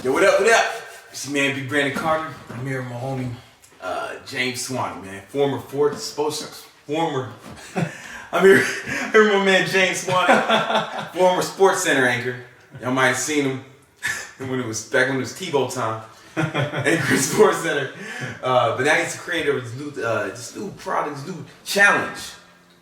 Yo, what up, what up? It's your man, Big Brandon Carter. I'm here with my homie, James Swanwick, man. I'm here with my man, James Swanwick, former Sports Center anchor. Y'all might have seen him back when it was Tebow time. Anchor at Sports Center. But now he's the creator of this new product, this new challenge.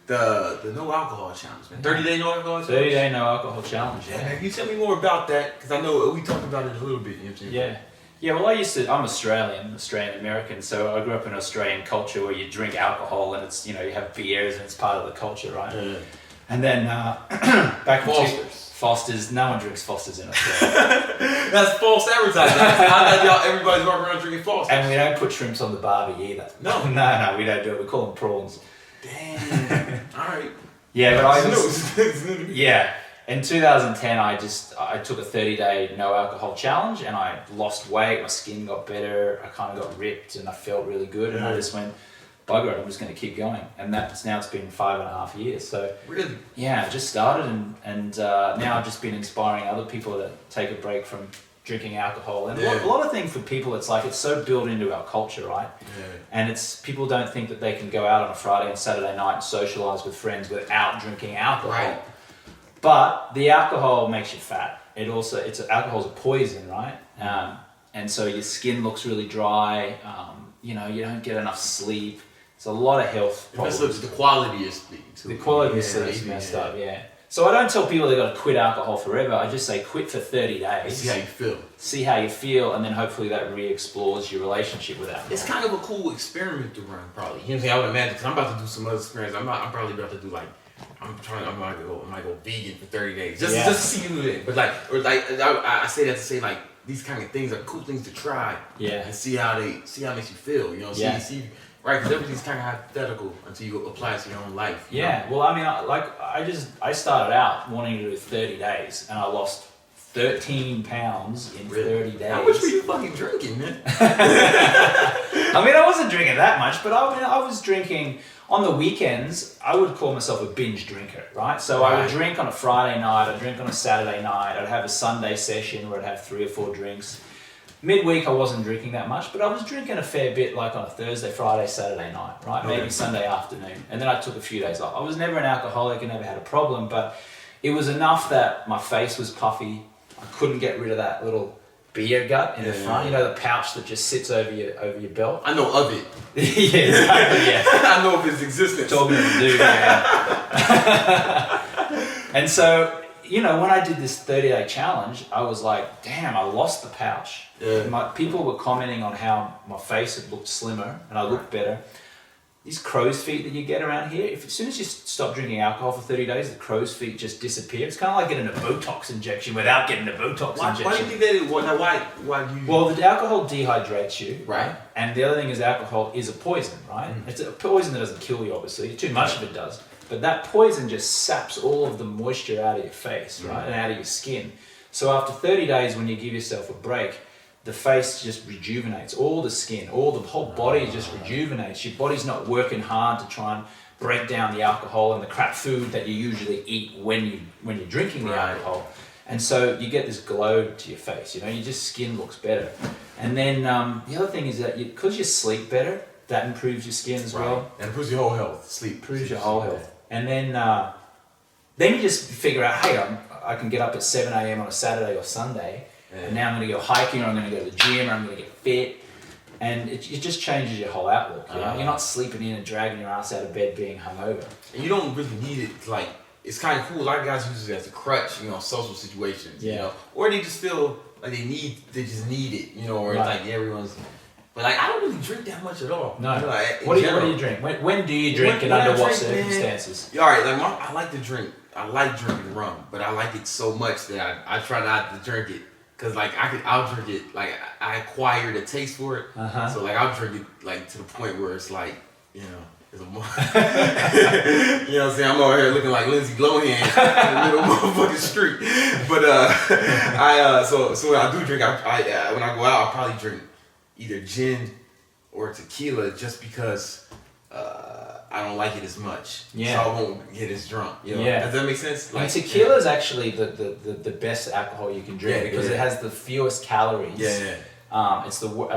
The no alcohol challenge, man. 30-day no alcohol challenge? 30-day no alcohol challenge, yeah. Man, can you tell me more about that? Because I know we talked about it a little bit, you know what I'm saying? Yeah. Yeah, well, I'm Australian American, so I grew up in Australian culture where you drink alcohol and it's, you have beers and it's part of the culture, right? Yeah. And then back in Foster's. No one drinks Foster's in Australia. That's false advertising. Everybody's walking around drinking Foster's. And we don't put shrimps on the barbie either. No, we don't do it. We call them prawns. Damn. Alright. Yeah, but yeah. In 2010, I took a 30-day no alcohol challenge and I lost weight. My skin got better. I kind of got ripped and I felt really good. And I just went, bugger it, I'm just going to keep going. And it's been 5.5 years. So really, yeah, I just started and now I've just been inspiring other people to take a break from drinking alcohol. And a lot of things for people, it's so built into our culture, right? Yeah. And people don't think that they can go out on a Friday and Saturday night and socialize with friends without drinking alcohol. Right. But the alcohol makes you fat. Alcohol's a poison, right? And so your skin looks really dry. You don't get enough sleep. It's a lot of health problems. The quality of sleep too. The quality of sleep is messed up, yeah. So I don't tell people they've got to quit alcohol forever. I just say quit for 30 days. See how you feel. See how you feel, and then hopefully that re-explores your relationship with alcohol. It's kind of a cool experiment to run, probably. You know what I'm saying? I would imagine, because I'm about to do some other experiments. I'm probably about to do I might go vegan for 30 days. Just to see you do it. But I say that to say these kind of things are cool things to try. Yeah. And see how it makes you feel. You know, see right, because everything's kind of hypothetical until you apply it to your own life. Yeah, well, I mean, I started out wanting to do 30 days, and I lost 13 pounds in 30 days. How much were you fucking drinking, man? I mean, I wasn't drinking that much, but I was drinking on the weekends. I would call myself a binge drinker, right? So I would drink on a Friday night, I'd drink on a Saturday night, I'd have a Sunday session where I'd have 3 or 4 drinks. Midweek, I wasn't drinking that much, but I was drinking a fair bit, like on a Thursday, Friday, Saturday night, right? Okay. Maybe Sunday afternoon. And then I took a few days off. I was never an alcoholic and never had a problem, but it was enough that my face was puffy. I couldn't get rid of that little beer gut in the front. You know, the pouch that just sits over your belt? I know of it. Yeah, exactly, yeah. I know of its existence. Talking to the dude, yeah. And so, when I did this 30-day challenge, I was like, damn, I lost the pouch. Yeah. People were commenting on how my face had looked slimmer and I looked better. These crow's feet that you get around here, as soon as you stop drinking alcohol for 30 days, the crow's feet just disappear. It's kind of like getting a Botox injection without getting a Botox injection. Why do you think that is? Why do you... Well, the alcohol dehydrates you. Right. And the other thing is alcohol is a poison, right? Mm. It's a poison that doesn't kill you, obviously. Too much of it does. But that poison just saps all of the moisture out of your face, right? And out of your skin. So after 30 days, when you give yourself a break, the face just rejuvenates, all the skin, the whole body just rejuvenates. Your body's not working hard to try and break down the alcohol and the crap food that you usually eat when you're drinking the alcohol. And so you get this glow to your face, your skin looks better. And then the other thing is that because you sleep better, that improves your skin as well. And improves your whole health. Sleep improves your whole health. And then you just figure out, hey, I can get up at 7 a.m. on a Saturday or Sunday. Yeah. And now I'm going to go hiking, or I'm going to go to the gym, or I'm going to get fit. And it just changes your whole outlook. You're not sleeping in and dragging your ass out of bed being hungover. And you don't really need it. It's kind of cool. A lot of guys use it as a crutch, social situations. Yeah. Or they just feel like they just need it, or it's everyone's. But I don't really drink that much at all. No. What do you drink? When do you drink, and under what circumstances? All right, I like to drink. I like drinking rum, but I like it so much that I try not to drink it. Cause I'll drink it, I acquired a taste for it. So I'll drink it to the point where it's it's a more, you know what I'm saying? I'm over here looking like Lindsay Lohan in the middle of the motherfucking street. But so when I do drink, when I go out, I'll probably drink either gin or tequila, just because I don't like it as much. Yeah. So I won't get as drunk. You know? Yeah. Does that make sense? And tequila is actually the best alcohol you can drink because it has the fewest calories. Yeah. I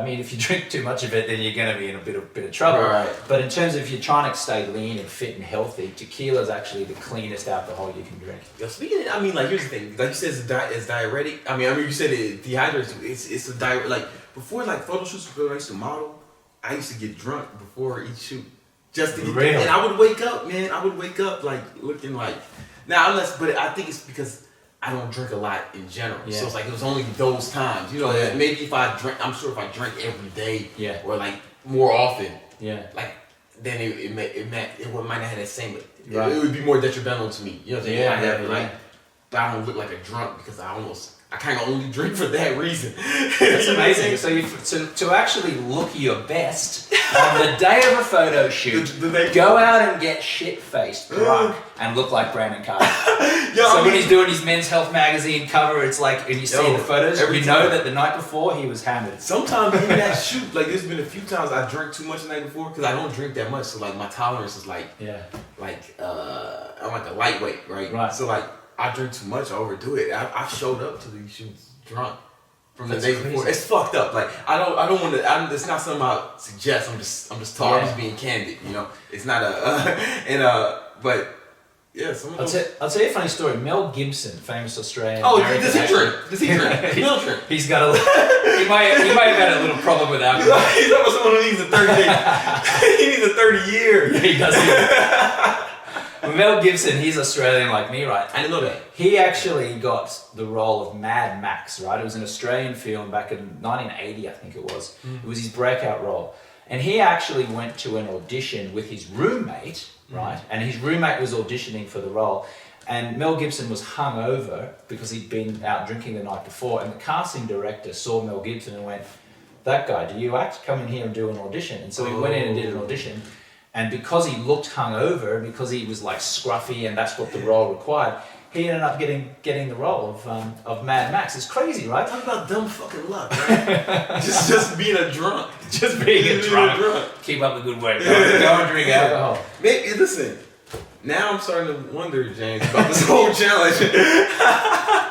mean, if you drink too much of it, then you're going to be in a bit of trouble. Right. But in terms of if you're trying to stay lean and fit and healthy, tequila is actually the cleanest alcohol you can drink. Yo, speaking of, I mean, like, here's the thing. Like you said, it's diuretic. I mean, you said it dehydrates. It's a diuretic. Like, before, like, photo shoots, before I used to model, I used to get drunk before each shoot. Just to get Really? And I would wake up, man. I would wake up, like, looking like... Now, but I think it's because I don't drink a lot in general. Yeah. So it's like, it was only those times. You know, maybe if I drink... I'm sure if I drink every day or, like, more often, like, then it might not have that same... Right. It would be more detrimental to me. You know what I'm saying? Yeah, I have, like... But I don't look like a drunk because I kind of only drink for that reason. That's amazing. So to actually look your best on the day of a photo shoot, go out and get shit-faced drunk and look like Brandon Carter. When he's doing his Men's Health magazine cover, it's like, and you see the photos, you know that the night before he was hammered. Sometimes in that shoot, like there's been a few times I drank too much the night before because I don't drink that much. So like my tolerance is like, I'm like a lightweight, right? So like, I drink too much, I overdo it. I've showed up to these shoots drunk from the day before. It's fucked up. Like I don't want to. It's not something I suggest. I'm just talking. I'm just being candid. You know, it's not but yeah. I'll tell you a funny story. Mel Gibson, famous Australian. Oh, does he drink? Does he drink? Mel drink. He's got he might have had a little problem with alcohol. He's almost someone who needs a 30 day. He needs a 30 year. Yeah, he does. Mel Gibson, he's Australian like me, right? I didn't know that. He actually got the role of Mad Max, right? It was an Australian film back in 1980, I think it was. It was his breakout role. And he actually went to an audition with his roommate, right? And his roommate was auditioning for the role. And Mel Gibson was hungover because he'd been out drinking the night before. And the casting director saw Mel Gibson and went, "That guy, do you act? Come in here and do an audition." And so he went in and did an audition. And because he looked hungover, because he was like scruffy and that's what the role required, he ended up getting the role of Mad Max. It's crazy, right? Talk about dumb fucking luck, right? just being a drunk. Just being a drunk. Keep up the good work. Go and drink alcohol. Maybe, listen, now I'm starting to wonder, James, about this whole challenge.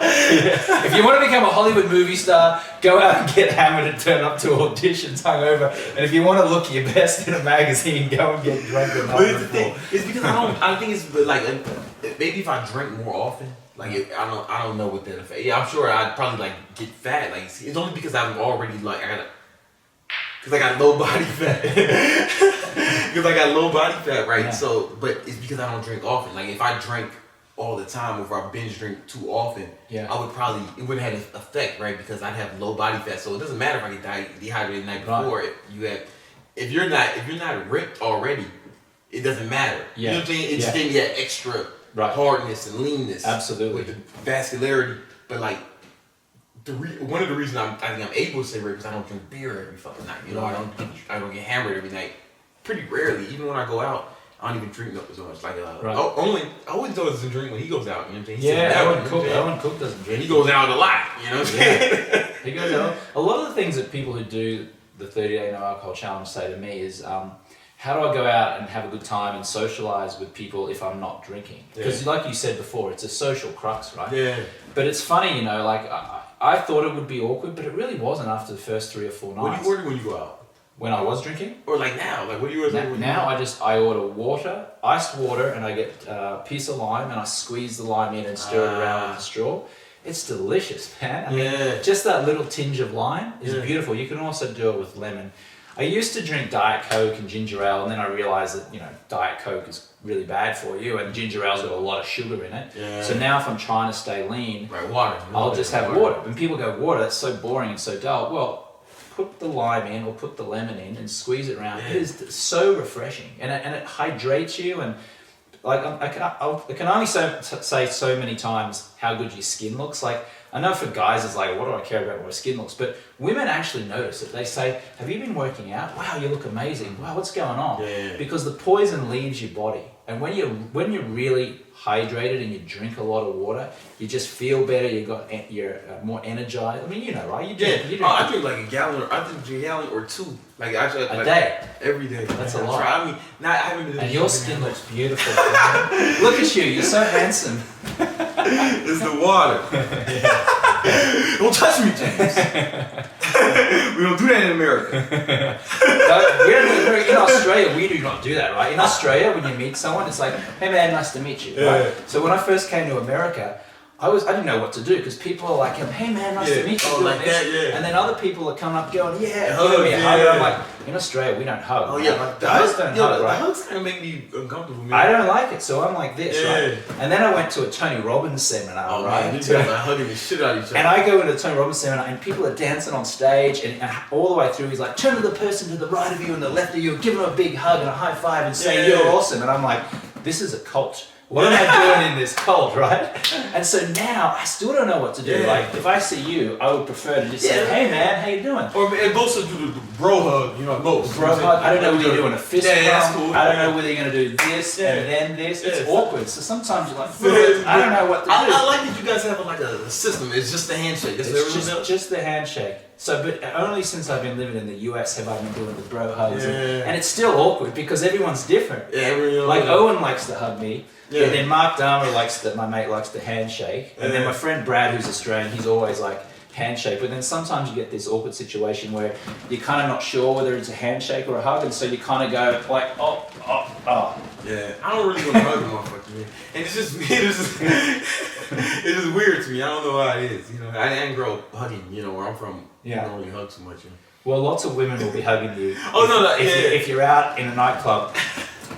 If you want to become a Hollywood movie star, go out and get hammered and turn up to auditions hungover. And if you want to look your best in a magazine, go and get drunk the night before. It's because I think it's like maybe if I drink more often, like I don't know what that effect. Yeah, I'm sure I'd probably like get fat. Like it's only because I'm already like because I got low body fat. Because I got low body fat, right? Yeah. So, but it's because I don't drink often. Like if I drank all the time, or if I binge drink too often, I would probably, it wouldn't have an effect, right? Because I'd have low body fat. So it doesn't matter if I get dehydrated the night before. If you're not ripped already, it doesn't matter. You know what I'm saying? It just gave me that extra hardness and leanness. Absolutely. With the vascularity. But like, one of the reasons I think I'm able to stay ripped is I don't drink beer every fucking night. You know, I don't get hammered every night. Pretty rarely. Even when I go out, I don't even drink milk so much. Like, I always doesn't drink when he goes out. You know what I'm saying? Owen Cook doesn't drink. He goes out a lot. You know what I'm saying? He goes out. A lot of the things that people who do the 30-day no alcohol challenge say to me is, how do I go out and have a good time and socialize with people if I'm not drinking? Because like you said before, it's a social crux, right? Yeah. But it's funny, you know, like I thought it would be awkward, but it really wasn't after the first 3 or 4 nights. What do you order when you go out? When I was drinking? Or like now? Like what do you order? Now I order water, iced water, and I get a piece of lime and I squeeze the lime in and stir it around with a straw. It's delicious, man. I mean, just that little tinge of lime is beautiful. You can also do it with lemon. I used to drink Diet Coke and ginger ale, and then I realized that, you know, Diet Coke is really bad for you, and ginger ale's got a lot of sugar in it. Yeah. So now if I'm trying to stay lean, water. I'll just have water. When people go, water, that's so boring and so dull. Well, put the lime in or put the lemon in and squeeze it around. It is so refreshing, and it hydrates you. And like I can only say so many times how good your skin looks. Like I know for guys it's like, what do I care about how my skin looks? But women actually notice it. They say, have you been working out? Wow, you look amazing. Wow, what's going on? Yeah. Because the poison leaves your body. And when you're really hydrated and you drink a lot of water, you just feel better. You're more energized. I mean, you know, right? You drink. I drink like a gallon. I drink a gallon or two. Like a day. Every day. That's a lot. I mean, I haven't been. And your skin looks beautiful. Look at you. You're so handsome. It's the water. Don't touch me, James. We don't do that in America. In Australia, we do not do that, right? In Australia, when you meet someone, it's like, hey man, nice to meet you, right? So when I first came to America, I didn't know what to do because people are like, hey man, nice to meet you. Oh, like that, yeah. And then other people are coming up going, yeah, hug, give me a hug. And I'm like, in Australia, we don't hug. Oh yeah, but the hugs don't hug, right? The hugs kind of make me uncomfortable, man. I don't like it, so I'm like this, right? And then I went to a Tony Robbins seminar, right? Man, you guys are hugging the shit out of each other. And I go into a Tony Robbins seminar and people are dancing on stage and all the way through he's like, turn to the person to the right of you and the left of you, give them a big hug and a high five and say you're awesome. And I'm like, this is a cult. What am I doing in this cult, right? And so now I still don't know what to do. Yeah. Like if I see you, I would prefer to just say, hey man, how you doing? Or and most of do the bro hug, you know, most. Bro hug. I don't know whether you're doing a fist bump. That's cool. I don't know whether you're going to do this and then this. It's awkward. So sometimes you're like, I don't know what to do. I like that you guys have like a system. It's just the handshake. It's just the handshake. So, but only since I've been living in the US have I been doing the bro hugs. And it's still awkward because everyone's different. Like Owen likes to hug me. And then Mark Dahmer my mate likes the handshake. And then my friend Brad, who's Australian, he's always like handshake. But then sometimes you get this awkward situation where you're kind of not sure whether it's a handshake or a hug. And so you kind of go like, oh. Yeah, I don't really want to hug a motherfucker, man. And it's just weird to me. I don't know why it is. You know, I didn't grow up hugging, you know, where I'm from. Yeah. I don't really hug so much. You know? Well, lots of women will be hugging you. If you're out in a nightclub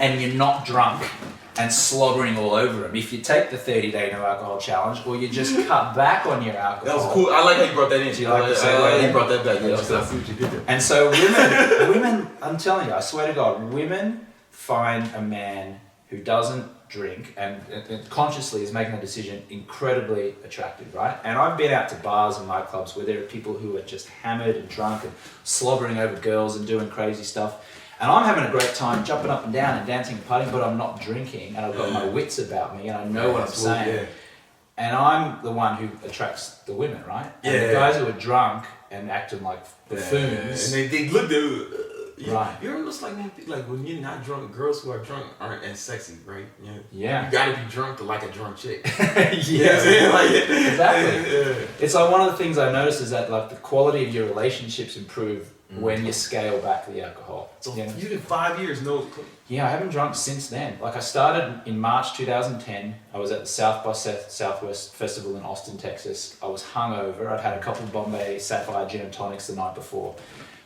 and you're not drunk and slobbering all over them. If you take the 30-day no alcohol challenge, or you just cut back on your alcohol. That was cool. I like how you brought that in. Do you like to say you brought that back. Yeah, I see what you did there. And so women, I'm telling you, I swear to God, women find a man who doesn't drink and consciously is making a decision incredibly attractive, right? And I've been out to bars and nightclubs where there are people who are just hammered and drunk and slobbering over girls and doing crazy stuff. And I'm having a great time jumping up and down and dancing and partying, but I'm not drinking and I've got my wits about me and I know what I'm saying. Yeah. And I'm the one who attracts the women, right? And the guys who are drunk and acting like buffoons. And they look right. You ever notice like when you're not drunk, girls who are drunk aren't as sexy, right? Yeah. You gotta be drunk to like a drunk chick. Exactly. It's like one of the things I noticed is that like the quality of your relationships improve when you scale back the alcohol. So you've been 5 years, no? Yeah, I haven't drunk since then. Like I started in March 2010. I was at the South by Southwest Festival in Austin, Texas. I was hungover. I'd had a couple of Bombay Sapphire gin and tonics the night before.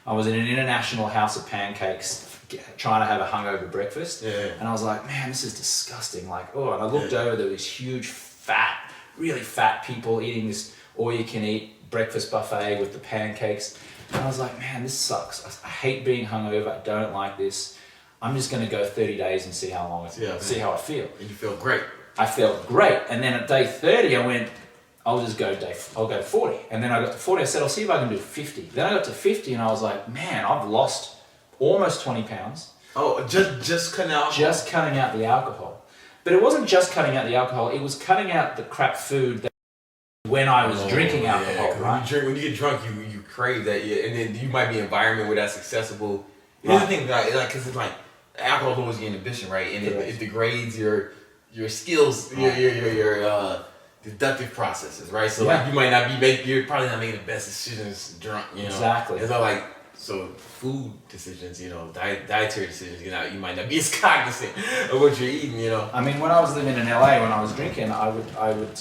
I was in an international house of pancakes trying to have a hungover breakfast. And I was like, man, this is disgusting. Like, and I looked over, there were these huge, really fat people eating this all-you-can-eat breakfast buffet with the pancakes. And I was like, man, this sucks. I hate being hungover. I don't like this. I'm just going to go 30 days and see how long see how I feel. And you feel great. I felt great. And then at day 30, I went, I'll go 40. And then I got to 40. I said, I'll see if I can do 50. Then I got to 50 and I was like, man, I've lost almost 20 pounds. Oh, just cutting out alcohol? Just cutting out the alcohol. But it wasn't just cutting out the alcohol. It was cutting out the crap food that when I was drinking alcohol, right? When you get drunk, you crave that, and then you might be in an environment where that's accessible. Here's the thing, because it's like alcohol lowers your inhibition, right? And it degrades your skills, your deductive processes, right? So like you might not you're probably not making the best decisions drunk, you know. Exactly. It's not like food decisions, dietary decisions, you might not be as cognizant of what you're eating, I mean, when I was living in LA, when I was drinking, I would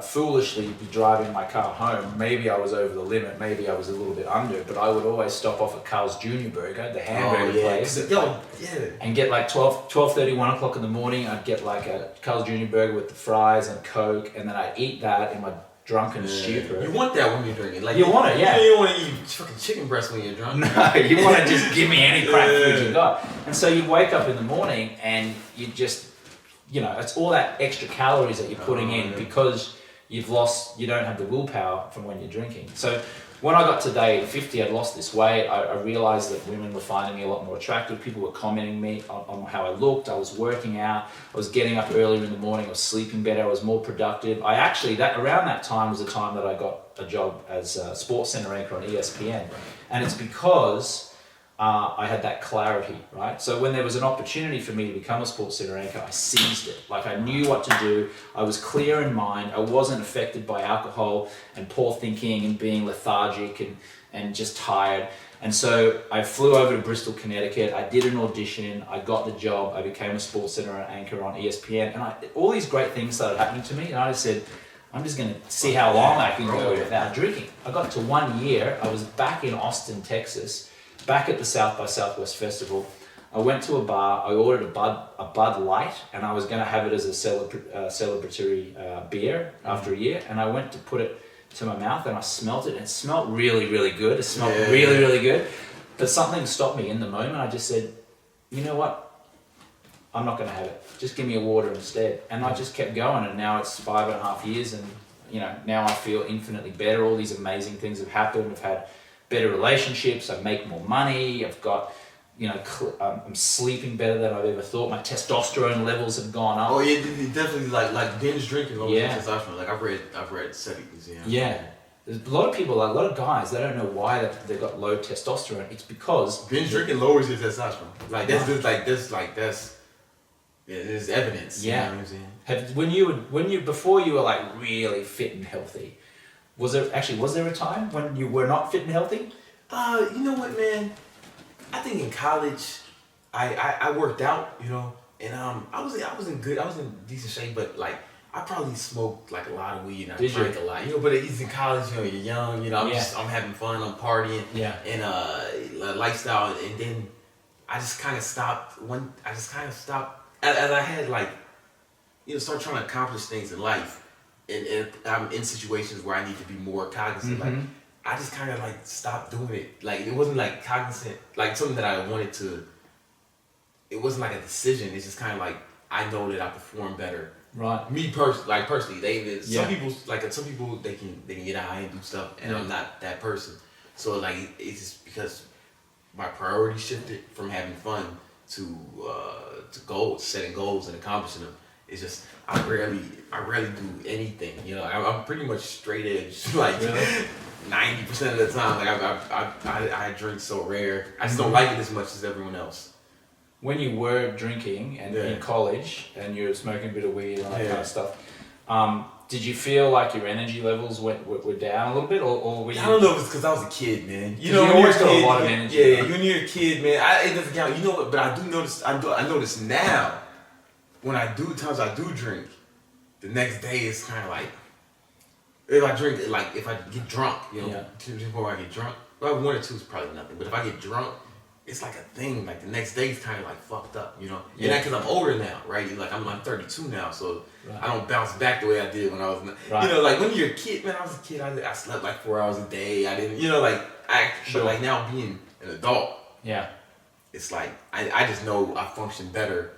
foolishly be driving my car home. Maybe I was over the limit, maybe I was a little bit under, but I would always stop off at Carl's Jr. Burger, the hamburger place, and get like 12:30, 1 o'clock in the morning. I'd get like a Carl's Jr. Burger with the fries and Coke, and then I'd eat that in my drunken stupor. You want that when you're drinking. Like you want it, You don't want to eat fucking chicken breast when you're drunk. No, you want to just give me any crap food you got. And so you wake up in the morning and you just, it's all that extra calories that you're putting in because you don't have the willpower from when you're drinking. So when I got to day 50, I'd lost this weight. I realized that women were finding me a lot more attractive. People were commenting me on how I looked. I was working out. I was getting up earlier in the morning. I was sleeping better. I was more productive. Around that time was the time that I got a job as a sports center anchor on ESPN. And it's because I had that clarity, right? So when there was an opportunity for me to become a sports center anchor, I seized it. Like I knew what to do. I was clear in mind. I wasn't affected by alcohol and poor thinking and being lethargic and just tired. And so I flew over to Bristol, Connecticut. I did an audition. I got the job. I became a sports center anchor on ESPN. And all these great things started happening to me. And I just said, I'm just going to see how long I can go without drinking. I got to 1 year. I was back in Austin, Texas, back at the South by Southwest Festival. I went to a bar. I ordered a Bud Light, and I was going to have it as a celebratory beer after a year. And I went to put it to my mouth, and I smelt it, and it smelled really, really good. It smelled really good. But something stopped me in the moment. I just said, you know what? I'm not going to have it. Just give me a water instead. And I just kept going, and now it's 5.5 years, and now I feel infinitely better. All these amazing things have happened. I've had better relationships. I make more money. I've got, I'm sleeping better than I've ever thought. My testosterone levels have gone up. Oh yeah, definitely like binge drinking lowers testosterone. Like I've read studies. Yeah. There's a lot of people, a lot of guys, they don't know why they've got low testosterone. It's because binge drinking lowers your testosterone. Like there's evidence. Yeah. You know what I'm saying? Before you were like really fit and healthy, was there a time when you were not fit and healthy? You know what, man? I think in college, I worked out, and I was in decent shape, but like I probably smoked like a lot of weed and I drank a lot, but it's in college, you're young, I'm having fun, I'm partying, and lifestyle, and then I just kind of stopped as I had like, start trying to accomplish things in life, and I'm in situations where I need to be more cognizant. Like I just kind of like stopped doing it. Like it wasn't like cognizant, like something that I wanted to. It wasn't like a decision. It's just kind of like I know that I perform better. Right. Me personally, some people they can get high and do stuff, and I'm not that person. So like it's just because my priority shifted from having fun to goals, setting goals and accomplishing them. It's just I rarely do anything. I'm pretty much straight edge. Like 90% of the time, like I drink so rare. I just don't like it as much as everyone else. When you were drinking and in college and you were smoking a bit of weed and all that kind of stuff, did you feel like your energy levels were down a little bit, or were you? I don't know if it's because I was a kid, man. You always got a lot of energy. Yeah, when you're a kid, man, it doesn't count. But I do notice. I notice now when times I do drink, the next day it's kind of like if I get drunk, before I get drunk, well, 1 or 2 is probably nothing. But if I get drunk, it's like a thing. Like the next day is kind of like fucked up, And that's because I'm older now, right? Like I'm 32 now, so I don't bounce back the way I did when I was, like when you're a kid, man. I was a kid. I slept like 4 hours a day. I didn't, But like now being an adult, it's like I just know I function better.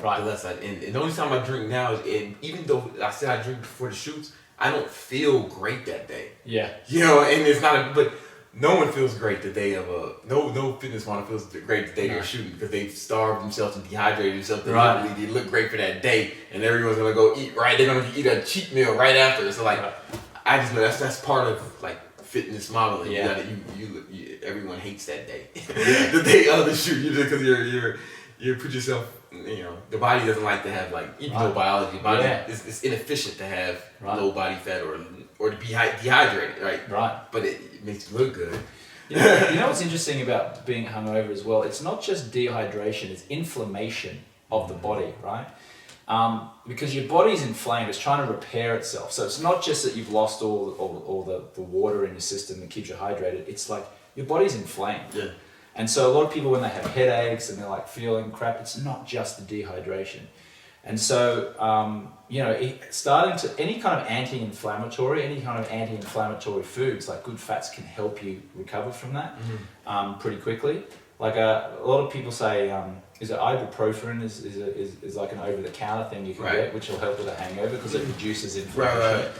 Right. And the only time I drink now is, even though I said I drink before the shoots, I don't feel great that day. Yeah. And it's not but no one feels great the day of no fitness monitor feels great the day they're shooting because they've starved themselves and dehydrated themselves. They look great for that day, and everyone's gonna go eat right. They're gonna eat a cheat meal right after. So like, I just know that's part of like fitness modeling. Yeah. You everyone hates that day, the day of the shoot. You just because you put yourself. The body doesn't like to have even though biology, it's inefficient to have low body fat or to be dehydrated, right? Right. But it makes you look good. You know what's interesting about being hungover as well? It's not just dehydration; it's inflammation of the body, right? Because your body's inflamed; it's trying to repair itself. So it's not just that you've lost all the water in your system that keeps you hydrated. It's like your body's inflamed. Yeah. And so a lot of people, when they have headaches and they're like feeling crap, it's not just the dehydration. And so, starting to any kind of anti-inflammatory foods like good fats can help you recover from that pretty quickly. Like a lot of people say, is it ibuprofen is like an over-the-counter thing you can get, which will help with a hangover because it reduces inflammation.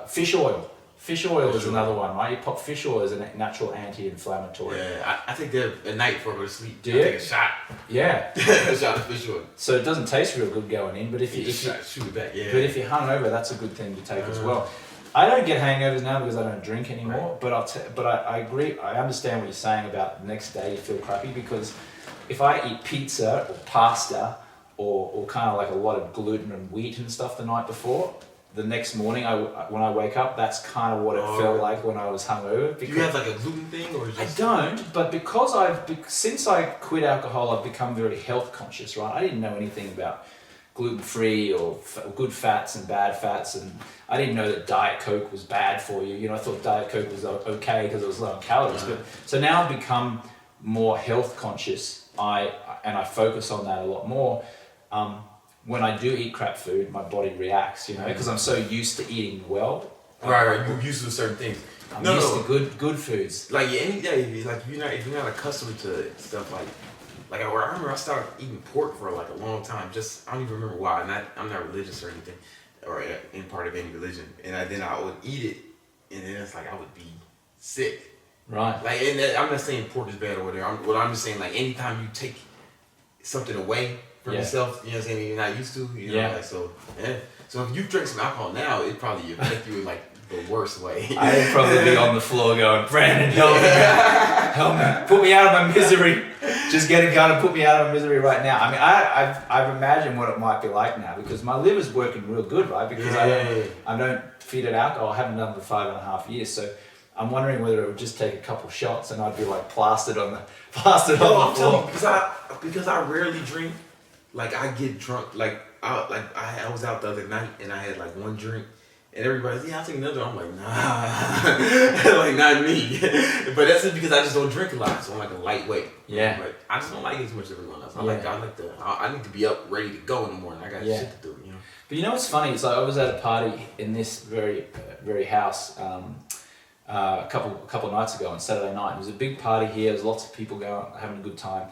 Fish oil. Fish oil is another one, right? You pop fish oil as a natural anti-inflammatory. Yeah, I take that at night before I go to sleep. Do you? I take a shot. Yeah. A shot of fish oil. So it doesn't taste real good going in, but if you shoot it back, yeah. But if you're hungover, that's a good thing to take as well. I don't get hangovers now because I don't drink anymore. Right. But I agree. I understand what you're saying about the next day you feel crappy, because if I eat pizza or pasta or kind of like a lot of gluten and wheat and stuff the night before, the next morning when I wake up, that's kind of what it felt like when I was hungover. Do you have like a gluten thing or just? I don't, but because since I quit alcohol, I've become very health conscious, right? I didn't know anything about gluten-free or good fats and bad fats, and I didn't know that Diet Coke was bad for you. You know, I thought Diet Coke was okay because it was low in calories. But so now I've become more health conscious. I focus on that a lot more. When I do eat crap food, my body reacts, you know, because I'm so used to eating well. Right. You're used to certain things. I'm used to good foods. Like any day, like if you're not accustomed to stuff like I remember I started eating pork for like a long time. Just I don't even remember why. I'm not religious or anything, or in part of any religion. And then I would eat it, and then it's like I would be sick. Right. Like, and I'm not saying pork is bad or whatever. I'm just saying, like, anytime you take something away from yourself, you know what I'm saying, you're not used to, you know, like, so, yeah. So if you drink some alcohol now, it probably affect you in, like, the worst way. I'd probably be on the floor going, Brandon, help me, help me, put me out of my misery. Just get a gun and put me out of misery right now. I mean, I've imagined what it might be like now, because my liver's working real good, right? Because I don't feed it alcohol. I haven't done it for 5.5 years, so I'm wondering whether it would just take a couple shots and I'd be like plastered on the floor. Because I rarely drink. Like, I get drunk. Like I was out the other night and I had like one drink. And everybody's, I'll take another. I'm like, nah, like not me. But that's just because I just don't drink a lot, so I'm like a lightweight. Yeah. But I just don't like it as much as everyone else. I need to be up ready to go in the morning. I got shit to do, you know. But you know what's funny? It's like I was at a party in this very house a couple nights ago on Saturday night. It was a big party here. There was lots of people going, having a good time.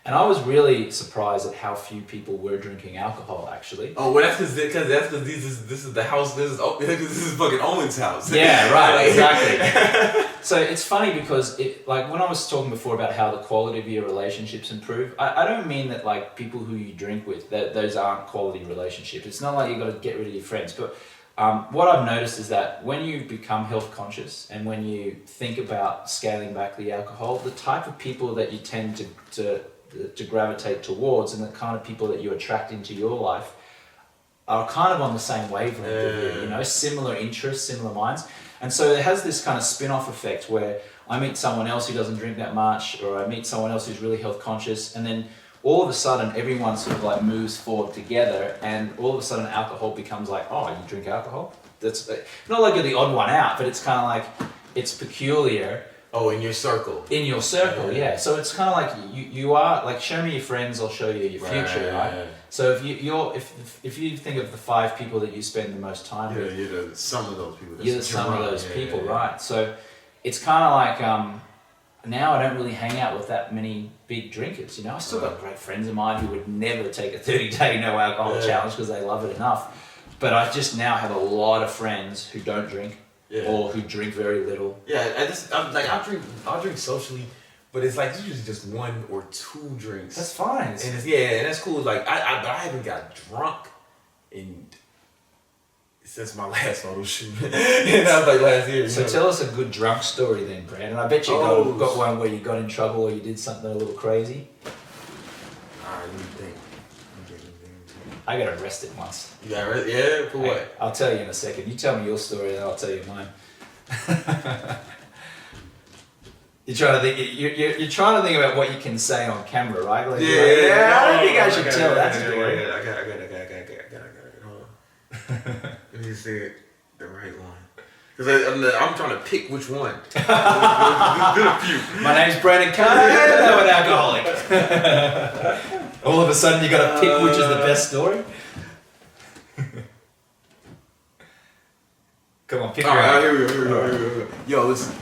And I was really surprised at how few people were drinking alcohol, actually. Oh, well, that's because this is the house. This is fucking Owen's house. Yeah, right, exactly. So it's funny because like when I was talking before about how the quality of your relationships improve, I don't mean that like people who you drink with, that those aren't quality relationships. It's not like you got to get rid of your friends, but what I've noticed is that when you become health conscious and when you think about scaling back the alcohol, the type of people that you tend to gravitate towards and the kind of people that you attract into your life are kind of on the same wavelength, you know, similar interests, similar minds. And so it has this kind of spin-off effect where I meet someone else who doesn't drink that much, or I meet someone else who's really health conscious, and then all of a sudden everyone sort of like moves forward together, and all of a sudden alcohol becomes like, oh, you drink alcohol? That's not like you're the odd one out, but it's kind of like, it's peculiar. Oh, in your circle. In your circle, yeah. So it's kind of like you are like, show me your friends, I'll show you your future, right? So if you think of the 5 people that you spend the most time with, you're the sum of those people. You're the sum of those people, right? So it's kind of like now I don't really hang out with that many big drinkers. You know, I still got great friends of mine who would never take a 30-day no alcohol challenge because they love it enough. But I just now have a lot of friends who don't drink. Or who drink very little. I'll drink socially, but it's like usually just 1 or 2 drinks. That's fine. And and that's cool. Like I haven't got drunk since my last photo shoot. And that was like last year. So tell us a good drunk story then, Brandon. I bet you got one where you got in trouble or you did something a little crazy. Alright, let me think. I got arrested once. You got arrested? Yeah, for what? I'll tell you in a second. You tell me your story and I'll tell you mine. You're trying to think about what you can say on camera, right? Like, I don't think I should tell that story. I got it. Hold on. Let me see it. The right one. Because I'm trying to pick which one. There's been a few. My name's Brandon Carter, I'm an alcoholic. All of a sudden you got to pick which is the best story. Come on, pick your own. Here we go. Yo, listen.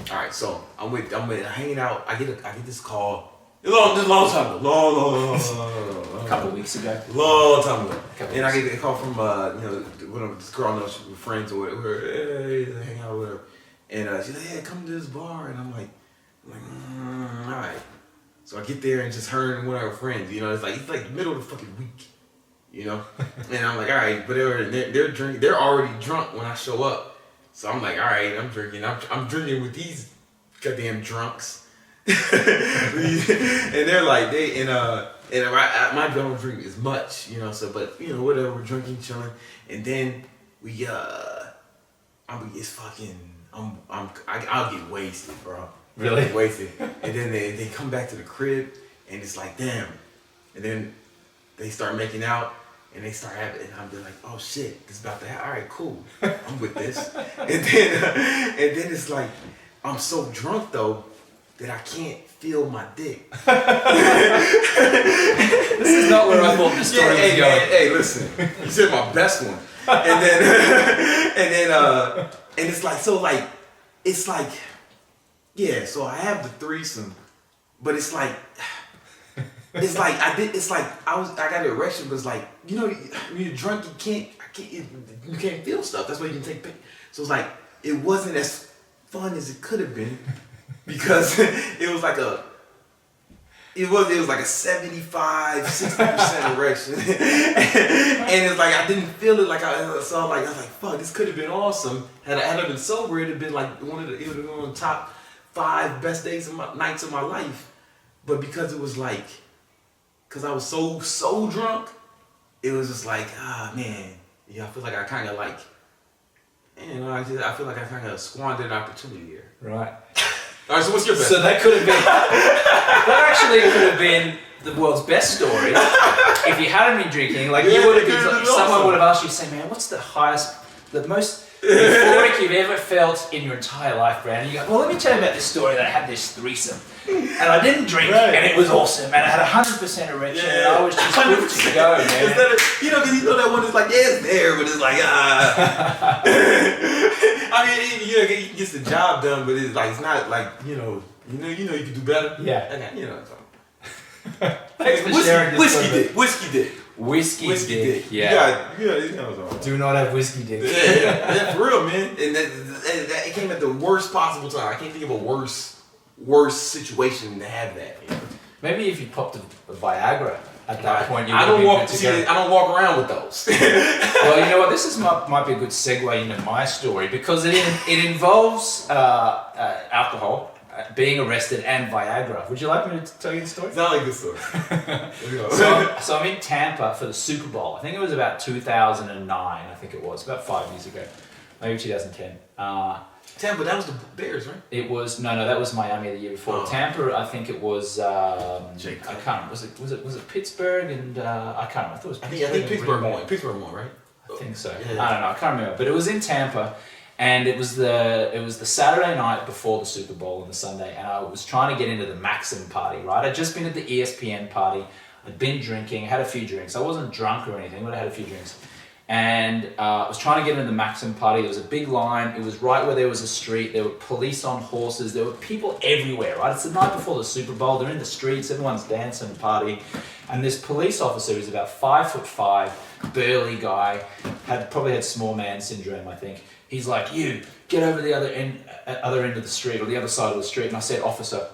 All right, so I'm hanging out. I get this call. Long time ago. Long. A couple of weeks ago. Long time ago. And I get a call from when this girl I know she was friends or whatever. Hey, hang out or whatever. And she's like, "Yeah, come to this bar." And I'm like, all right. So I get there and just her and one of her friends. It's like the middle of the fucking week. And I'm like, all right, but they're drinking. They're already drunk when I show up. So I'm like, all right, I'm drinking. I'm drinking with these goddamn drunks. And they're like my don't drink as much, so but whatever, we're drinking, chilling, and then I'll get wasted, bro. Really? Get wasted. And then they come back to the crib and it's like, damn. And then they start making out and they start having, and I'm like, oh shit, it's about to happen. All right, cool, I'm with this. And then it's like, I'm so drunk though that I can't feel my dick. This is not where I thought this story was going. Hey, listen, you said my best one. And then it's like, yeah, so I have the threesome, but it's like I got an erection, but it's like, when you're drunk, you can't feel stuff. That's why you can take pain. So it's like, it wasn't as fun as it could have been because it was like a 75, 60% erection. And it's like, I didn't feel it like I was like, fuck, this could have been awesome. Had I been sober, it'd have been like it would have been on the top 5 best nights of my life. But because it was like, because I was so drunk, it was just like, man, I feel like I kind of like, I feel like I kind of squandered an opportunity here. Right. All right, so what's your best? So that could have been the world's best story if you hadn't been drinking. Like you would have been, someone would have asked you, say, man, what's the most euphoric you've ever felt in your entire life, Brandon? You go, well, let me tell you about this story that I had this threesome. And I didn't drink, and it was awesome, and I had 100% erection, and I was just good to go, man. Because that one is like, it's there, but it's like, I mean, it gets the job done, but it's like, it's not like, you can do better. Yeah. Thanks for sharing this. Whiskey dick. Whiskey dick. Yeah. Do not have whiskey dick. Yeah, for real, man. And that it came at the worst possible time. I can't think of a worse situation to have that. Maybe if you popped a Viagra at that point, I don't walk around with those. Well, you know what? This might be a good segue into my story because it involves alcohol, being arrested, and Viagra. Would you like me to tell you the story? It's not like this story. So I'm in Tampa for the Super Bowl. I think it was about 2009. I think it was about 5 years ago, maybe 2010. Tampa, that was the Bears, right? It was no, that was Miami the year before. Tampa, I think it was. I can't remember. Was it Pittsburgh and I can't remember. I thought it was. I think Pittsburgh won. Pittsburgh won, right? I think so. Yeah. I don't know. I can't remember. But it was in Tampa, and it was the Saturday night before the Super Bowl and the Sunday, and I was trying to get into the Maxim party. Right, I'd just been at the ESPN party. I'd been drinking, had a few drinks. I wasn't drunk or anything, but I had a few drinks. And I was trying to get into the Maxim party. There was a big line. It was right where there was a street. There were police on horses. There were people everywhere, right? It's the night before the Super Bowl. They're in the streets. Everyone's dancing, partying. And this police officer who's about 5'5", burly guy, probably had small man syndrome, I think. He's like, you, get over the other end of the street or the other side of the street. And I said, officer,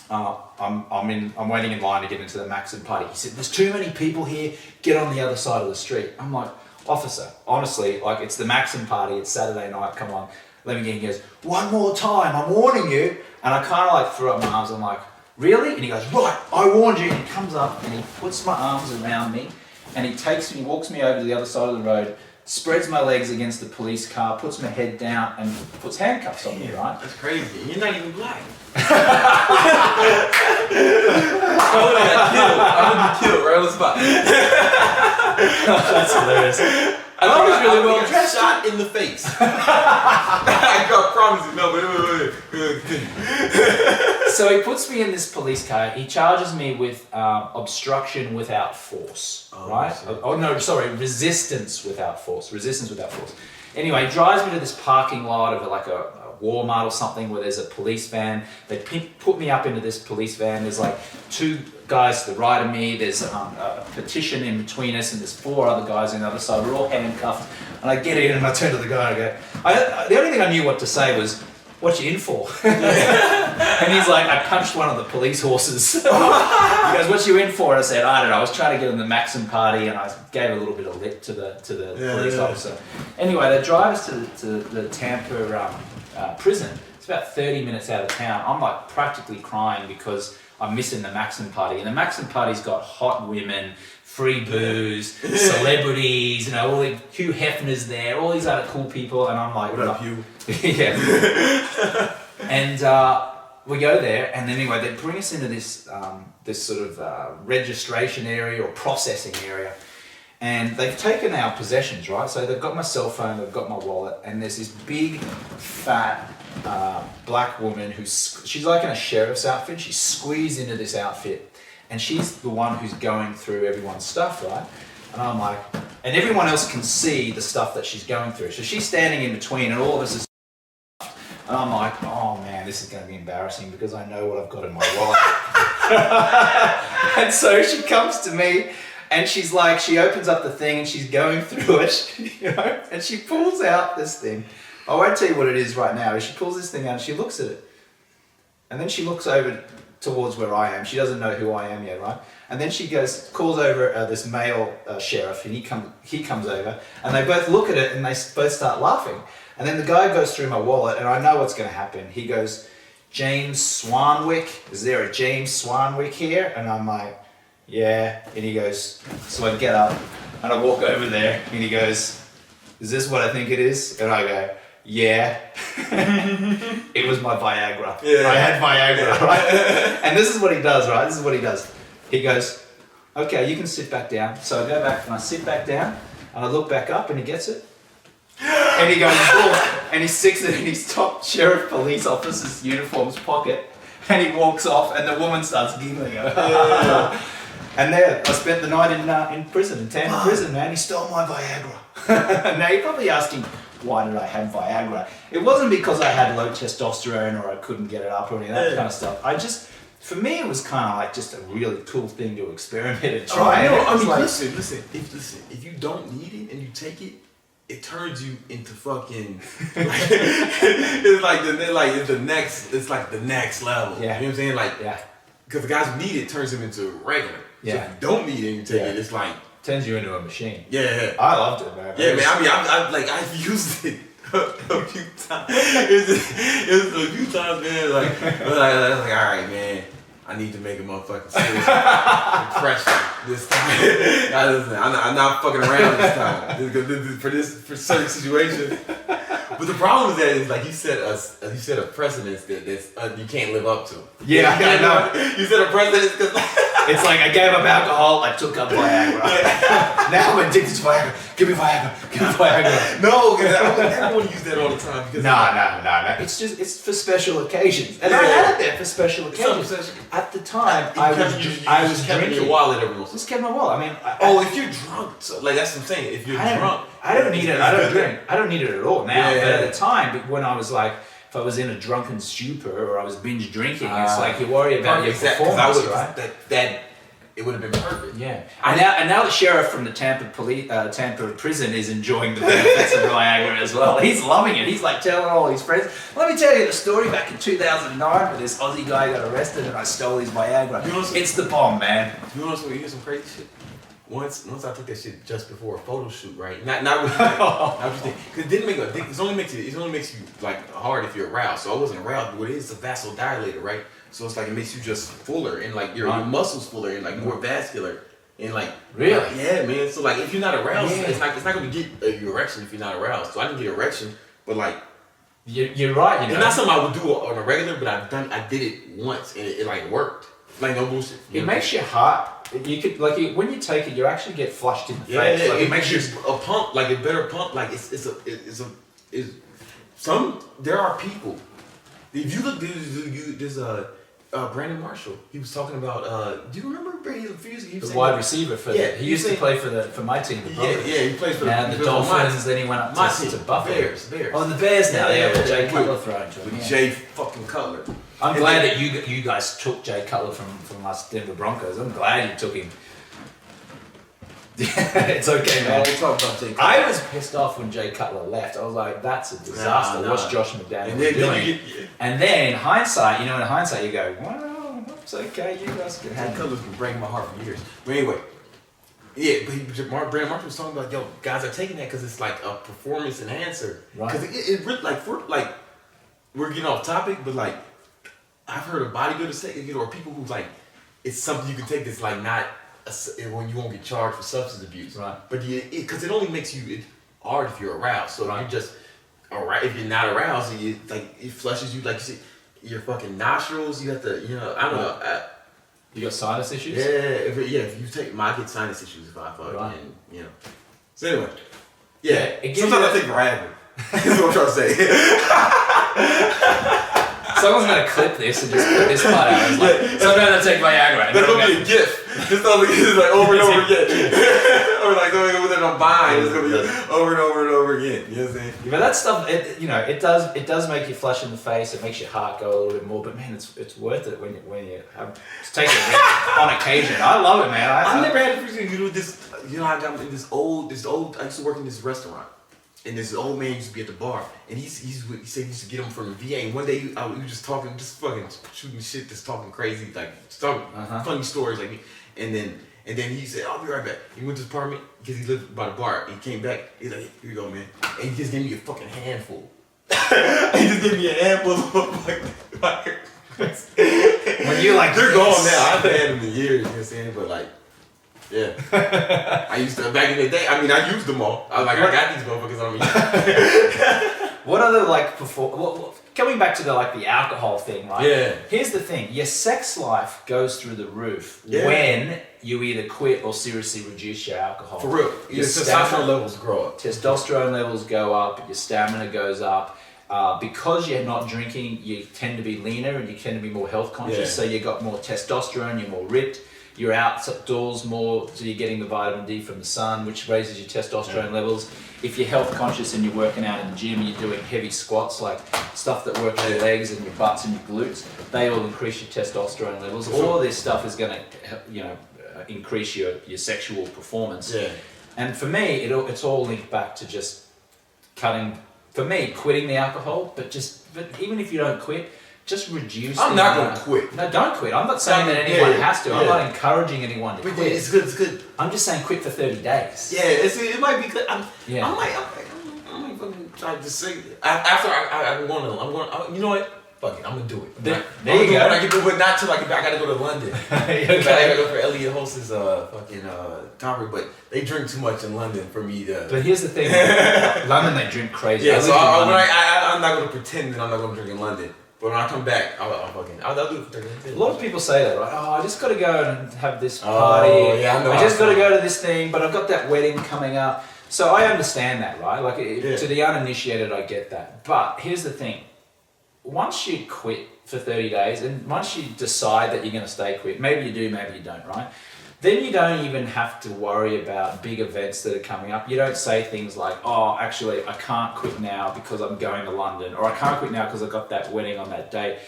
I'm waiting in line to get into the Maxim party. He said, there's too many people here. Get on the other side of the street. I'm like, officer, honestly, like it's the Maxim party, it's Saturday night, come on, let me get in. He goes, one more time, I'm warning you. And I kind of like threw up my arms, I'm like, really? And he goes, right, I warned you. And he comes up and he puts my arms around me and he walks me over to the other side of the road, spreads my legs against the police car, puts my head down and puts handcuffs on me, right? That's crazy. You're not even black. I would be killed right on the spot. That's hilarious. I was really well dressed. Shot in the face. I promise you, no, but So he puts me in this police car. He charges me with obstruction without force, right? Resistance without force. Resistance without force. Anyway, he drives me to this parking lot of like a Walmart or something where there's a police van. They put me up into this police van. There's like 2 guys to the right of me. There's a petition in between us, and there's 4 other guys on the other side. We're all handcuffed. And I get in and I turn to the guy and I go, the only thing I knew what to say was, "What you in for?" And he's like, "I punched one of the police horses." He goes, "What you in for?" And I said, "I don't know. I was trying to get in the Maxim party," and I gave a little bit of lip to the police officer. Anyway, they drive us to the Tampa prison. It's about 30 minutes out of town. I'm like practically crying because I'm missing the Maxim party. And the Maxim party's got hot women, free booze, celebrities, all the Hugh Hefner's there, all these other cool people, and I'm like, "What up, Hugh?" Yeah. And we go there, and anyway, they bring us into this this sort of registration area or processing area, and they've taken our possessions, right? So they've got my cell phone, they've got my wallet, and there's this big, fat black woman she's like in a sheriff's outfit. She's squeezed into this outfit, and she's the one who's going through everyone's stuff, right? And I'm like, and everyone else can see the stuff that she's going through. So she's standing in between, and all of us is. And I'm like, oh man, this is going to be embarrassing because I know what I've got in my wallet. And so she comes to me, and she's like, she opens up the thing and she's going through it, and she pulls out this thing. I won't tell you what it is right now. She pulls this thing out and she looks at it. And then she looks over towards where I am. She doesn't know who I am yet, right? And then she calls over this male sheriff, and he comes over, and they both look at it and they both start laughing. And then the guy goes through my wallet, and I know what's going to happen. He goes, "James Swanwick, is there a James Swanwick here?" And I'm like, "Yeah." And he goes, so I get up and I walk over there, and he goes, "Is this what I think it is?" And I go, "Yeah." It was my Viagra. Yeah. I had Viagra, right? And this is what he does, right? This is what he does. He goes, "Okay, you can sit back down." So I go back and I sit back down, and I look back up, and he gets it. And he goes, and he sticks it in his top sheriff police officer's uniform's pocket, and he walks off, and the woman starts giggling. And there, I spent the night in prison, in Tampa prison, man. He stole my Viagra. Now you're probably asking, why did I have Viagra? It wasn't because I had low testosterone or I couldn't get it up or any of that kind of stuff. For me, it was kind of like just a really cool thing to experiment and try. Listen. If you don't need it and you take it, it turns you into fucking. It's like the next level. Yeah. You know what I'm saying? Like, yeah. Because the guys who need it turns them into regular. Yeah. So if you don't need it and you take it, it's like turns you into a machine. Yeah. I loved it, man. Yeah, man. I've used it a few times. It was a few times, man. I was like, all right, man. I need to make a motherfucking serious impression this time. I'm not fucking around this time for certain situations. But the problem with that is, like you said a precedence that you can't live up to. Yeah, I know. You set a precedence because it's like I gave up alcohol, I took up Viagra. Now I'm addicted to Viagra. Give me Viagra. No, because I don't want to use that all the time. Because no. It's for special occasions, and I had it there for special occasions. At the time, I was drinking. Your wallet every once. Just kept my wallet. I mean, if you're drunk, so, like that's what I'm saying. If you're drunk, I don't need it. I don't drink. I don't need it at all now. But at the time, when I was like, if I was in a drunken stupor or I was binge drinking, it's like you worry about your performance, right? That it would have been perfect. Yeah. And now the sheriff from the Tampa prison is enjoying the benefits of Viagra as well. He's loving it. He's like telling all his friends. Let me tell you the story back in 2009 where this Aussie guy got arrested and I stole his Viagra. It's the bomb, man. You want to hear some crazy shit? Once I took that shit just before a photo shoot, right? Not with because it didn't make it only makes you like hard if you're aroused. So I wasn't aroused, but it is a vasodilator, right? So it's like it makes you just fuller and like your muscles fuller and like more vascular and like really, yeah, man. So like if you're not aroused, it's not gonna get an erection if you're not aroused. So I didn't get erection, but like you're right. It's not something I would do on a regular, but I did it once and it like worked. Like no bullshit. It makes your heart. You could when you take it, you actually get flushed in the face. Yeah, like, it makes you a pump, like a better pump. Like there are people. If you look, there's Brandon Marshall. He was talking about. Do you remember Brady Fusey? The wide receiver for he used to play for my team. The yeah, he plays for the Dolphins. Then he went up to Buffalo. Bears. Oh, the Bears now. Yeah, with Jay Cutler throwing to him. With Jay fucking Cutler. I'm glad that you guys took Jay Cutler from us Denver Broncos. I'm glad you took him. It's okay, man. We'll talk about Jay Cutler. I was pissed off when Jay Cutler left. I was like, that's a disaster. Nah. What's Josh McDaniels doing? And then in hindsight, you go, well, it's okay. You guys can have Jay Cutler's been breaking my heart for years. But anyway, yeah, but Brandon Marshall was talking about, yo, guys are taking that because it's like a performance enhancer. Right. Because it really, like, we're getting off topic, but like, I've heard of bodybuilders take it, or people who like, it's something you can take that's like not when you won't get charged for substance abuse. Right. But because it only makes you hard if you're aroused. So if you're just if you're not aroused, it flushes you, like you said, your fucking nostrils. You have to, I don't know. You got sinus issues? Yeah, if you take, I get sinus issues if I fuck, and So anyway, sometimes I take Viagra. That's what I'm trying to say. Someone's gonna clip this and just put this part out. It's like, sometimes I take Viagra. That's gonna be a GIF. It's not like it's like over and over again. Or like going over there on Vine. It's gonna be over and over and over again. You know what I'm saying? Yeah, but that stuff, it does make you flush in the face. It makes your heart go a little bit more. But man, it's worth it when you have to take it on occasion. I love it, man. I've never had a freaking do this. I got in this old. I used to work in this restaurant. And this old man used to be at the bar, and he said he used to get him from the VA. And one day we were just talking, just fucking shooting shit, just talking crazy, like just talking funny stories like me. And then he said, "I'll be right back." He went to his apartment because he lived by the bar. And he came back. He's like, "Here you go, man." And he just gave me a fucking handful. He just gave me a handful of like when you like, they're gone now. I've had them in years. You know what I'm saying? But like. Yeah, I used to back in the day. I mean, I used them all. I was like, I got these motherfuckers on me. What other coming back to the alcohol thing, right? Yeah. Here's the thing: your sex life goes through the roof when you either quit or seriously reduce your alcohol. For real, your testosterone levels grow up. Testosterone levels go up. Your stamina goes up. Because you're not drinking, you tend to be leaner and you tend to be more health conscious. Yeah. So you got more testosterone. You're more ripped. You're outdoors more, so you're getting the vitamin D from the sun, which raises your testosterone levels. If you're health conscious and you're working out in the gym, you're doing heavy squats, like stuff that works your legs and your butts and your glutes, they will increase your testosterone levels. All of this stuff is going to, increase your sexual performance. Yeah. And for me, it's all linked back to just quitting the alcohol, but even if you don't quit, just reduce. I'm not going to quit. No, don't quit. I'm not saying that anyone has to. I'm not encouraging anyone to quit. It's good. It's good. I'm just saying quit for 30 days. Yeah, it might be good. I might fucking try to say after I'm going. You know what? Fuck it. I'm gonna do it. There you go. When I get to it, not till I gotta go to London. I gotta go for Elliot Holst's conference, but they drink too much in London for me to. But here's the thing: London, they drink crazy. Yeah, so I'm not gonna pretend that I'm not gonna drink in London. But when I come back, I'll do it for 30 minutes. A lot of people say that, right? Oh, I just got to go and have this party. Yeah, I know. I just got to go to this thing, but I've got that wedding coming up. So I understand that, right? Like, to the uninitiated, I get that. But here's the thing. Once you quit for 30 days, and once you decide that you're going to stay quit, maybe you do, maybe you don't, right? Then you don't even have to worry about big events that are coming up. You don't say things like, oh, actually, I can't quit now because I'm going to London, or I can't quit now because I got that wedding on that day.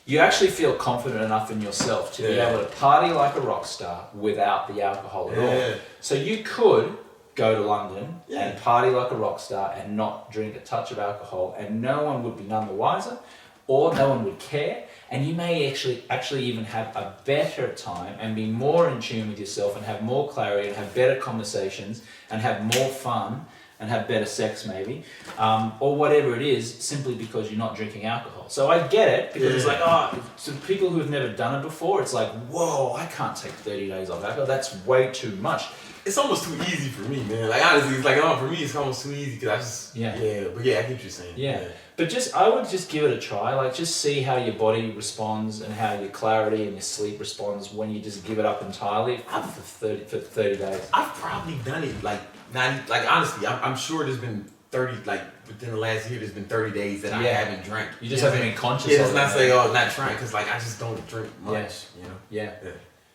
You actually feel confident enough in yourself to be able to party like a rock star without the alcohol at all. So you could go to London and party like a rock star and not drink a touch of alcohol, and no one would be none the wiser, or no one would care. And you may actually even have a better time and be more in tune with yourself and have more clarity and have better conversations and have more fun and have better sex maybe, or whatever it is, simply because you're not drinking alcohol. So I get it, because it's like, to people who have never done it before, it's like, whoa, I can't take 30 days off alcohol. That's way too much. It's almost too easy for me, man. Like, honestly, it's like, for me, it's almost too easy because I just, but I get what you're saying. Yeah. But I would just give it a try. Like, just see how your body responds and how your clarity and your sleep responds when you just give it up entirely for 30 days. I've probably done it, like, honestly, I'm sure there's been 30, like within the last year, there's been 30 days that I haven't drank. You just haven't been conscious Yeah, of it's it. not say, oh, not trying, because like I just don't drink much, you know? Yeah. Yeah.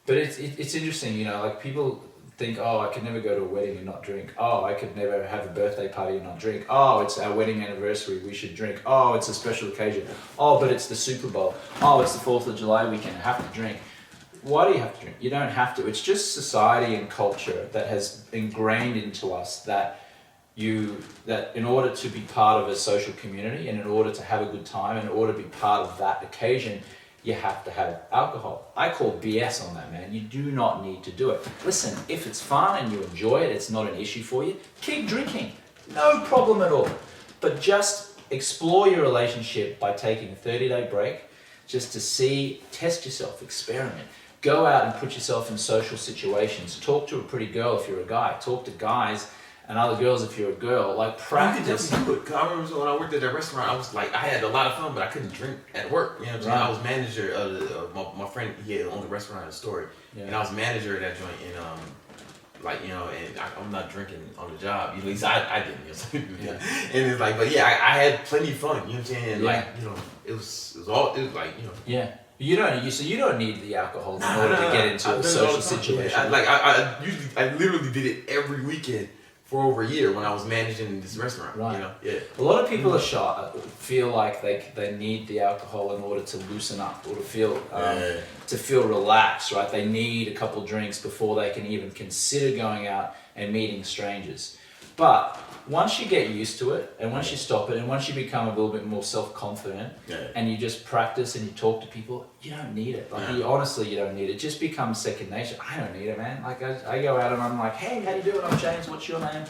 But it's interesting, you know, like people think, oh, I could never go to a wedding and not drink. Oh, I could never have a birthday party and not drink. Oh, it's our wedding anniversary, we should drink. Oh, it's a special occasion. Oh, but it's the Super Bowl. Oh, it's the 4th of July weekend, I have to drink. Why do you have to drink? You don't have to. It's just society and culture that has ingrained into us that in order to be part of a social community and in order to have a good time and in order to be part of that occasion, you have to have alcohol. I call BS on that, man. You do not need to do it. Listen, if it's fun and you enjoy it, it's not an issue for you, keep drinking. No problem at all. But just explore your relationship by taking a 30-day break just to test yourself, experiment. Go out and put yourself in social situations. Talk to a pretty girl if you're a guy. Talk to guys and other girls if you're a girl. Like practice. You can definitely do it. 'Cause I remember when I worked at that restaurant, I was like, I had a lot of fun, but I couldn't drink at work. You know what I'm saying? Right. I was manager of my friend. He had owned the restaurant in Story, and I was manager of that joint. And like, you know, and I'm not drinking on the job. At least I didn't. You know? And it's like, but yeah, I had plenty of fun. You know what I'm saying? And like, you know, it was like, you know. Yeah. You don't need the alcohol in order to get into a social situation. I literally did it every weekend for over a year when I was managing this restaurant. Right. You know? Yeah. A lot of people are shy, feel like they need the alcohol in order to loosen up or to feel relaxed, right? They need a couple drinks before they can even consider going out and meeting strangers. But once you get used to it, and once you stop it, and once you become a little bit more self-confident, and you just practice and you talk to people, you don't need it. Like, honestly, you don't need it. It just becomes second nature. I don't need it, man. Like, I go out and I'm like, hey, how you doing? I'm James. What's your name?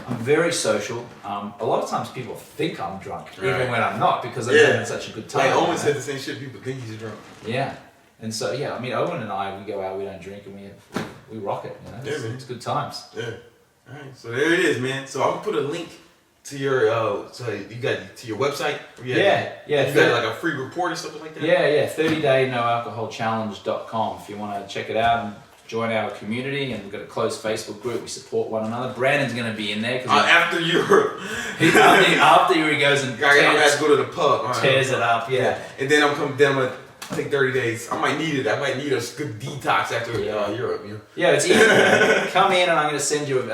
I'm very social. A lot of times people think I'm drunk, even when I'm not, because I'm having such a good time. Like, Owen said the same shit. People think he's drunk. Yeah. And so, I mean, Owen and I, we go out, we don't drink, and we rock it. You know? It's good times. Yeah. All right, so there it is, man. So I'm gonna put a link to your to your website. You got like a free report or something like that. 30daynoalcoholchallenge.com if you want to check it out and join our community. And we've got a closed Facebook group. We support one another. Brandon's gonna be in there after he goes and I go to the pub, tears it up. Yeah, and then I'm gonna take 30 days. I might need it. I might need a good detox after Europe. You know? Yeah, it's easy. Man. Come in and I'm going to send you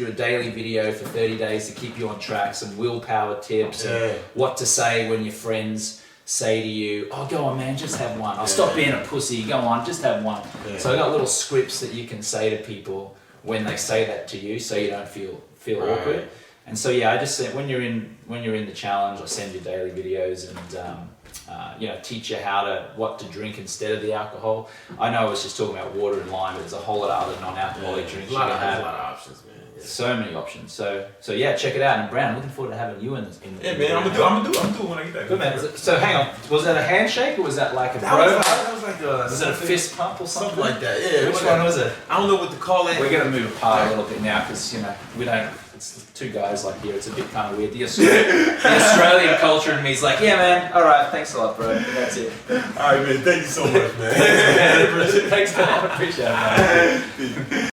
a daily video for 30 days to keep you on track. Some willpower tips and what to say when your friends say to you, "Oh, go on, man, just have one. I'll stop being a pussy. Go on, just have one." Yeah. So I got little scripts that you can say to people when they say that to you, so you don't feel awkward. And so I just said when you're in the challenge, I send you daily videos and. Teach you what to drink instead of the alcohol. I know I was just talking about water and lime, but there's a whole lot of other non-alcoholic drinks you can have. There's a lot of options, man. Yeah. So many options. So check it out. And Brad, I'm looking forward to having you in this. Man, I'm gonna do it when I get back. Good, man. So hang on, was that a handshake or was that like a was it a fist pump or something like that? Yeah. Which one was it? I don't know what to call it. We're gonna move apart a little bit now because we don't. It's two guys like here. It's a bit kind of weird. The Australian culture in me is like, yeah, man. All right, thanks a lot, bro. That's it. All right, man. Thank you so much, man. Thanks, man. I appreciate it, man.